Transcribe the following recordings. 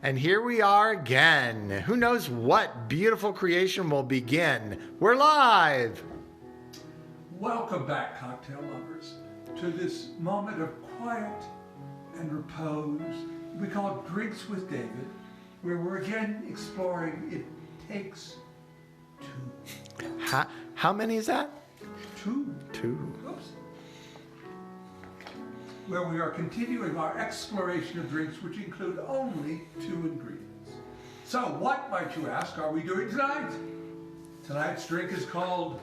And here we are again. Who knows what beautiful creation will begin? We're live. Welcome back, cocktail lovers, to this moment of quiet and repose we call Drinks with David, where we're again exploring It Takes Two. How many is that? Two. Oops. Where we are continuing our exploration of drinks which include only 2 ingredients. So what, might you ask, are we doing tonight? Tonight's drink is called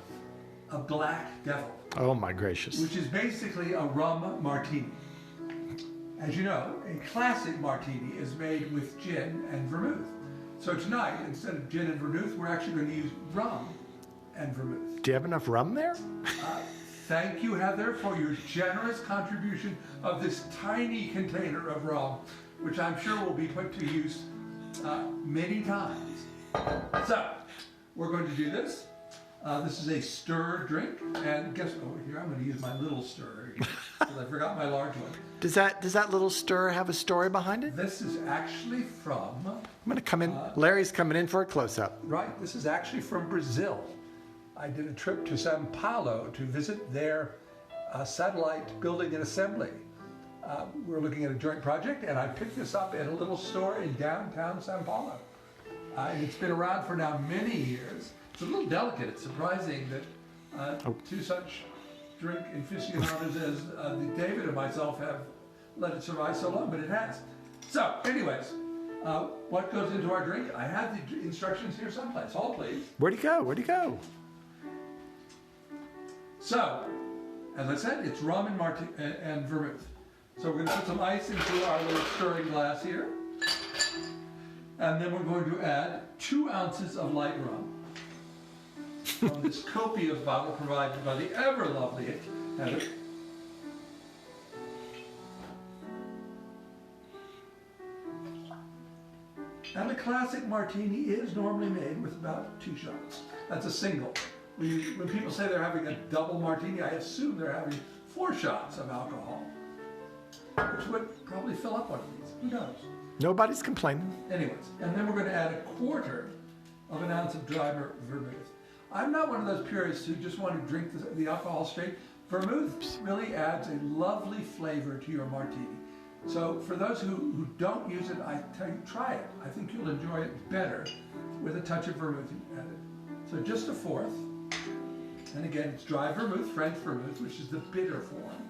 a Black Devil. Oh my gracious. Which is basically a rum martini. As you know, a classic martini is made with gin and vermouth. So tonight, instead of gin and vermouth, we're actually going to use rum and vermouth. Do you have enough rum there? Thank you, Heather, for your generous contribution of this tiny container of rum, which I'm sure will be put to use many times. So, we're going to do this. This is a stir drink, and guess what? Here I'm going to use my little stirrer because I forgot my large one. Does that little stir have a story behind it? This is actually from... I'm going to come in. Larry's coming in for a close-up. Right. This is actually from Brazil. I did a trip to Sao Paulo to visit their satellite building and assembly. We're looking at a joint project, and I picked this up at a little store in downtown Sao Paulo. And it's been around for now many years. It's a little delicate. It's surprising that two such drink aficionados as David and myself have let it survive so long, but it has. So, anyways, what goes into our drink? I have the instructions here someplace. Hold, please. Where'd he go? So, as I said, it's rum and vermouth. So we're going to put some ice into our little stirring glass here. And then we're going to add 2 ounces of light rum from this copious bottle provided by the ever lovely Heather. And the classic martini is normally made with about 2 shots. That's a single. When people say they're having a double martini, I assume they're having 4 shots of alcohol, which would probably fill up one of these. Who knows? Nobody's complaining. Anyways, and then we're going to add 1/4 of an ounce of dry vermouth. I'm not one of those purists who just want to drink the alcohol straight. Vermouth really adds a lovely flavor to your martini. So for those who don't use it, I tell you, try it. I think you'll enjoy it better with a touch of vermouth added. So just 1/4. And again, it's dry vermouth, French vermouth, which is the bitter form.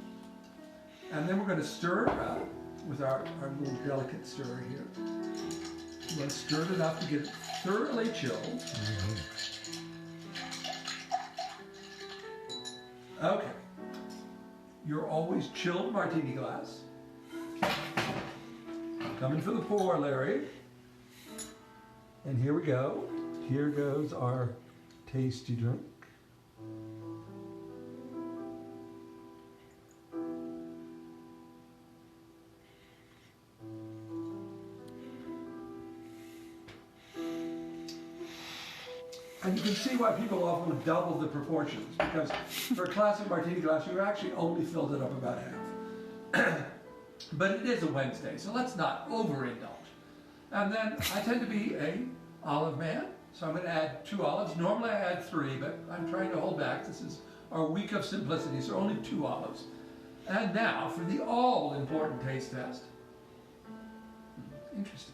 And then we're going to stir it up with our little delicate stirrer here. We're going to stir it enough to get it thoroughly chilled. Mm-hmm. Okay. Your always chilled martini glass. Coming for the pour, Larry. And here we go. Here goes our tasty drink. And you can see why people often would double the proportions, because for a classic martini glass, you actually only filled it up about half. But it is a Wednesday, so let's not overindulge. And then I tend to be an olive man, so I'm going to add 2 olives. Normally I add 3, but I'm trying to hold back. This is our week of simplicity, so only 2 olives. And now for the all-important taste test. Interesting.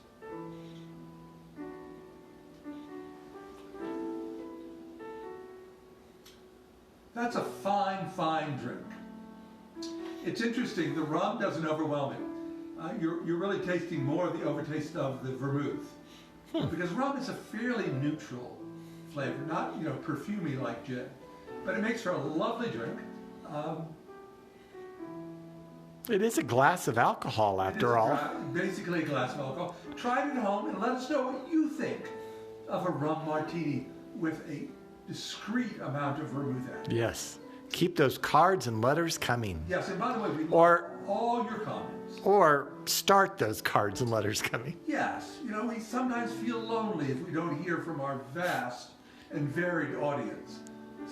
That's a fine, fine drink. It's interesting, the rum doesn't overwhelm it. You're really tasting more of the overtaste of the vermouth. Because rum is a fairly neutral flavor, not perfumey like gin. But it makes for a lovely drink. It is a glass of alcohol after all. Basically a glass of alcohol. Try it at home and let us know what you think of a rum martini with a discreet amount of vermouth added. Yes. Keep those cards and letters coming. Yes, and by the way, we love all your comments. Or start those cards and letters coming. Yes. We sometimes feel lonely if we don't hear from our vast and varied audience.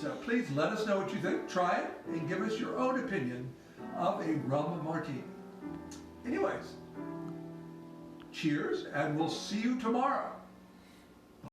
So please let us know what you think. Try it and give us your own opinion of a rum martini. Anyways, cheers, and we'll see you tomorrow.